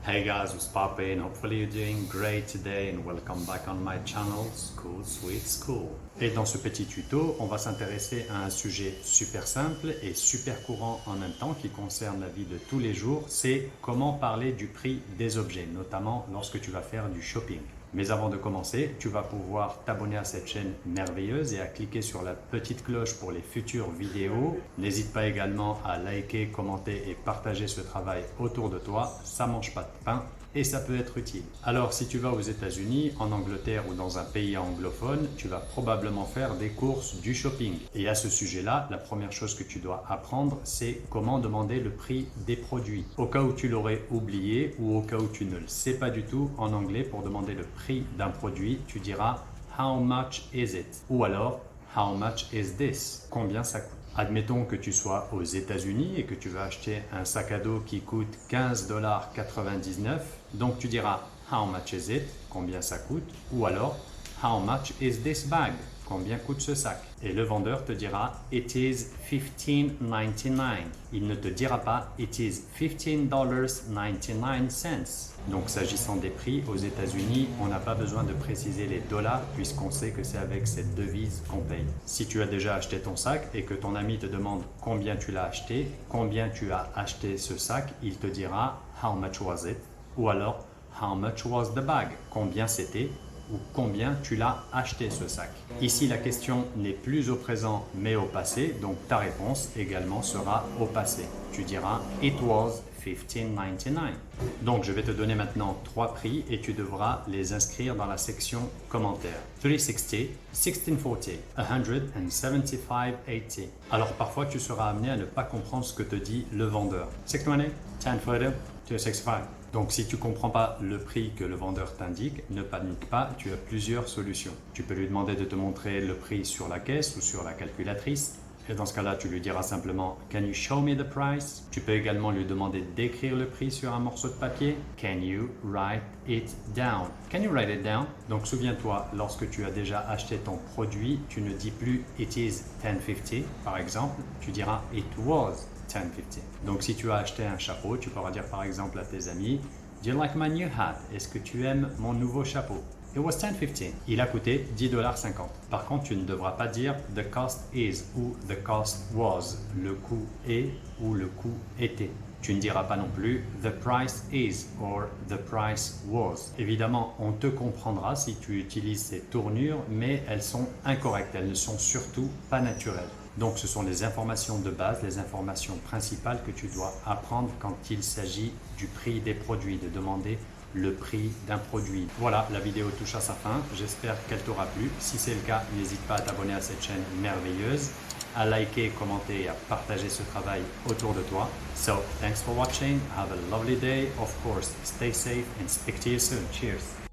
Hey guys, what's poppin'? Hopefully you're doing great today and welcome back on my channel, School Sweet School. Et dans ce petit tuto, on va s'intéresser à un sujet super simple et super courant en même temps qui concerne la vie de tous les jours, c'est comment parler du prix des objets, notamment lorsque tu vas faire du shopping. Mais avant de commencer, tu vas pouvoir t'abonner à cette chaîne merveilleuse et à cliquer sur la petite cloche pour les futures vidéos. N'hésite pas également à liker, commenter et partager ce travail autour de toi. Ça mange pas de pain et ça peut être utile. Alors, si tu vas aux États-Unis, en Angleterre ou dans un pays anglophone, tu vas probablement faire des courses du shopping. Et à ce sujet-là, la première chose que tu dois apprendre, c'est comment demander le prix des produits. Au cas où tu l'aurais oublié ou au cas où tu ne le sais pas du tout, en anglais, pour demander le prix d'un produit, tu diras « How much is it ?» ou alors « How much is this ?» Combien ça coûte? Admettons que tu sois aux États-Unis et que tu vas acheter un sac à dos qui coûte $15,99. Donc tu diras How much is it? Combien ça coûte? Ou alors How much is this bag? Combien coûte ce sac? Et le vendeur te dira It is $15.99. Il ne te dira pas It is $15.99. Donc s'agissant des prix aux États-Unis, on n'a pas besoin de préciser les dollars puisqu'on sait que c'est avec cette devise qu'on paye. Si tu as déjà acheté ton sac et que ton ami te demande combien tu l'as acheté, combien tu as acheté ce sac, il te dira How much was it? Ou alors How much was the bag? Combien c'était? Ou combien tu l'as acheté ce sac. Ici, la question n'est plus au présent mais au passé, donc ta réponse également sera au passé. Tu diras It was $15.99. Donc je vais te donner maintenant 3 prix et tu devras les inscrire dans la section commentaires. 360, 1640, 175.80. Alors parfois tu seras amené à ne pas comprendre ce que te dit le vendeur. 620, 1040, 265. Donc si tu ne comprends pas le prix que le vendeur t'indique, ne panique pas, tu as plusieurs solutions. Tu peux lui demander de te montrer le prix sur la caisse ou sur la calculatrice. Et dans ce cas-là, tu lui diras simplement « Can you show me the price ?» Tu peux également lui demander d'écrire le prix sur un morceau de papier. « Can you write it down ?» Can you write it down? Donc souviens-toi, lorsque tu as déjà acheté ton produit, tu ne dis plus « It is $10.50 » par exemple, tu diras « It was $10.50 ». Donc si tu as acheté un chapeau, tu pourras dire par exemple à tes amis « Do you like my new hat? Est-ce que tu aimes mon nouveau chapeau ?» It was $10.50. Il a coûté $10.50. Par contre, tu ne devras pas dire the cost is ou the cost was. Le coût est ou le coût était. Tu ne diras pas non plus the price is or the price was. Évidemment, on te comprendra si tu utilises ces tournures, mais elles sont incorrectes. Elles ne sont surtout pas naturelles. Donc, ce sont les informations de base, les informations principales que tu dois apprendre quand il s'agit du prix des produits, de demander le prix d'un produit. Voilà, la vidéo touche à sa fin. J'espère qu'elle t'aura plu. Si c'est le cas, n'hésite pas à t'abonner à cette chaîne merveilleuse, à liker, commenter et à partager ce travail autour de toi. So, thanks for watching. Have a lovely day. Of course, stay safe and speak to you soon. Cheers.